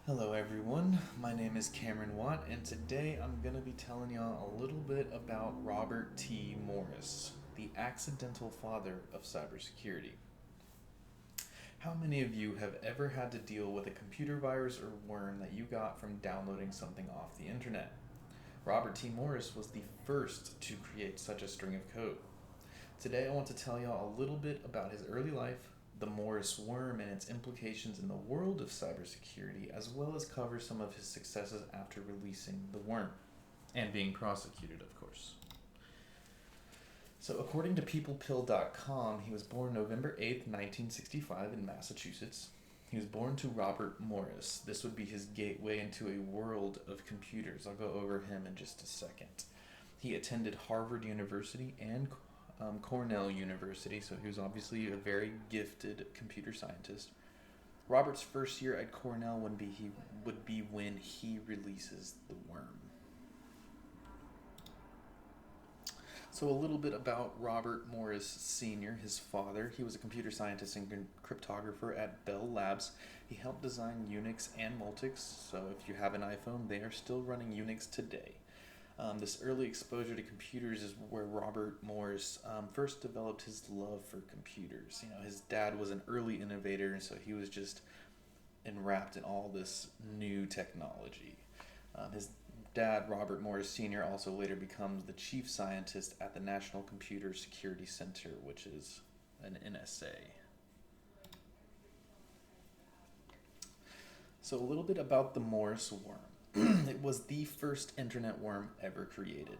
Hello everyone, my name is Cameron Watt, and today I'm going to be telling y'all a little bit about Robert T. Morris, the accidental father of cybersecurity. How many of you have ever had to deal with a computer virus or worm that you got from downloading something off the internet? Robert T. Morris was the first to create such a string of code. Today I want to tell y'all a little bit about his early life, the Morris worm and its implications in the world of cybersecurity, as well as cover some of his successes after releasing the worm and being prosecuted, of course. So, according to peoplepill.com, he was born November 8th, 1965, in Massachusetts. He was born to Robert Morris. This would be his gateway into a world of computers. I'll go over him in just a second. He attended Harvard University and Cornell University, so he was obviously a very gifted computer scientist. Robert's first year at Cornell would be when he releases the worm. So a little bit about Robert Morris Sr., his father. He was a computer scientist and cryptographer at Bell Labs. He helped design Unix and Multics, so if you have an iPhone, they are still running Unix today. This early exposure to computers is where Robert Morris first developed his love for computers. You know, his dad was an early innovator, and so he was just enwrapped in all this new technology. His dad, Robert Morris Sr., also later becomes the chief scientist at the National Computer Security Center, which is an NSA. So, a little bit about the Morris worm. It was the first internet worm ever created.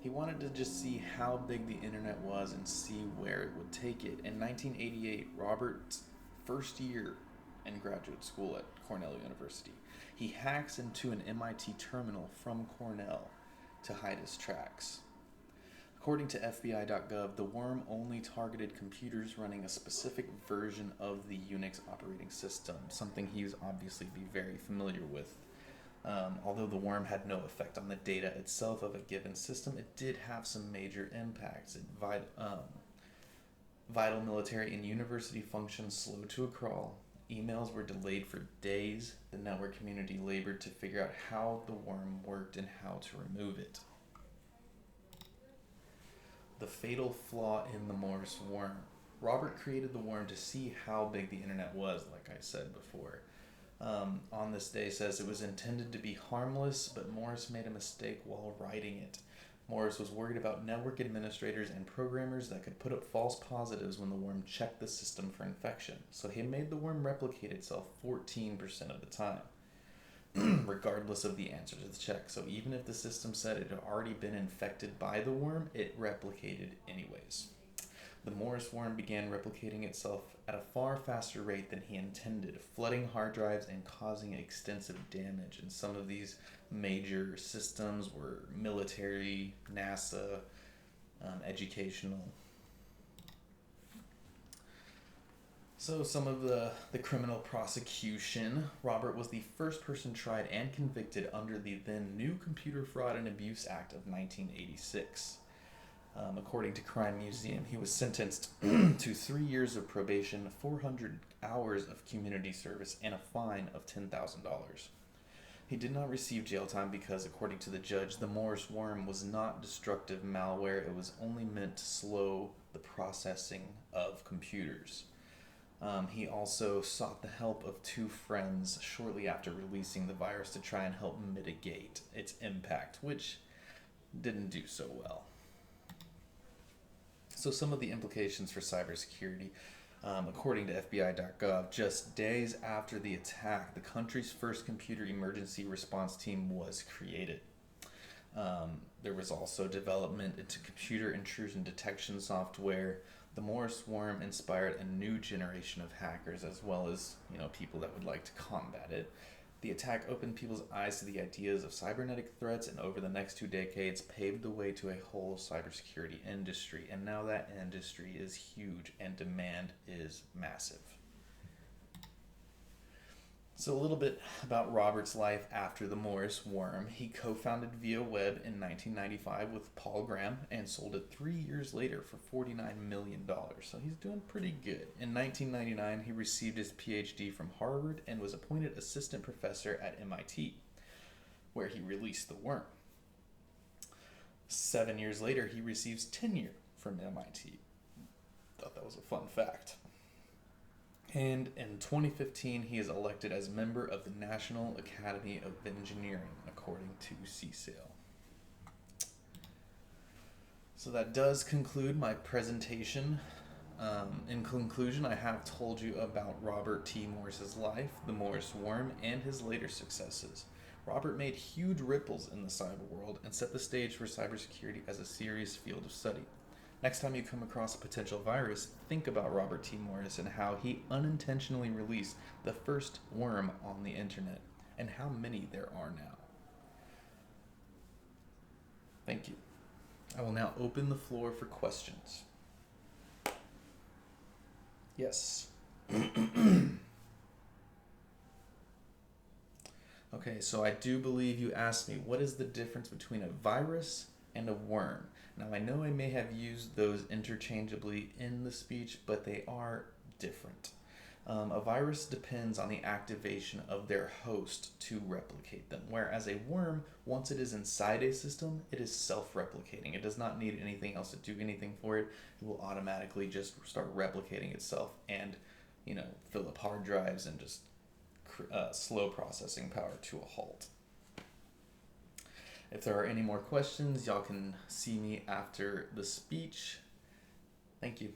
He wanted to just see how big the internet was and see where it would take it. In 1988, Robert's first year in graduate school at Cornell University, he hacks into an MIT terminal from Cornell to hide his tracks. According to FBI.gov, the worm only targeted computers running a specific version of the Unix operating system, something he was obviously be very familiar with. Although the worm had no effect on the data itself of a given system, it did have some major impacts. Vital military and university functions slowed to a crawl. Emails were delayed for days. The network community labored to figure out how the worm worked and how to remove it. The fatal flaw in the Morris worm. Robert created the worm to see how big the internet was, like I said before. On this day says it was intended to be harmless, but Morris made a mistake while writing it. Morris was worried about network administrators and programmers that could put up false positives when the worm checked the system for infection, so he made the worm replicate itself 14% of the time, regardless of the answer to the check. So even if the system said it had already been infected by the worm, it replicated anyways. The Morris worm began replicating itself at a far faster rate than he intended, flooding hard drives and causing extensive damage. And some of these major systems were military, NASA, educational. So some of the criminal prosecution. Robert was the first person tried and convicted under the then new Computer Fraud and Abuse Act of 1986. According to Crime Museum, he was sentenced to 3 years of probation, 400 hours of community service, and a fine of $10,000. He did not receive jail time because, according to the judge, the Morris worm was not destructive malware. It was only meant to slow the processing of computers. He also sought the help of two friends shortly after releasing the virus to try and help mitigate its impact, which didn't do so well. So some of the implications for cybersecurity, according to FBI.gov, just days after the attack, the country's first computer emergency response team was created. There was also development into computer intrusion detection software. The Morris worm inspired a new generation of hackers, as well as people that would like to combat it. The attack opened people's eyes to the ideas of cybernetic threats, and over the next 2 decades paved the way to a whole cybersecurity industry. And now that industry is huge and demand is massive. So, a little bit about Robert's life after the Morris worm. He co founded Via Web in 1995 with Paul Graham and sold it 3 years later for $49 million. So, he's doing pretty good. In 1999, he received his PhD from Harvard and was appointed assistant professor at MIT, where he released the worm. 7 years later, he receives tenure from MIT. Thought that was a fun fact. And in 2015, he is elected as member of the National Academy of Engineering, according to CSAIL. So that does conclude my presentation. In conclusion, I have told you about Robert T. Morris's life, the Morris worm, and his later successes. Robert made huge ripples in the cyber world and set the stage for cybersecurity as a serious field of study. Next time you come across a potential virus, think about Robert T. Morris and how he unintentionally released the first worm on the internet, and how many there are now. Thank you. I will now open the floor for questions. Yes. Okay, so I do believe you asked me, what is the difference between a virus and a worm? Now, I know I may have used those interchangeably in the speech, but they are different. A virus depends on the activation of their host to replicate them, whereas a worm, once it is inside a system, it is self-replicating. It does not need anything else to do anything for it. It will automatically just start replicating itself and, fill up hard drives and just slow processing power to a halt. If there are any more questions, y'all can see me after the speech. Thank you.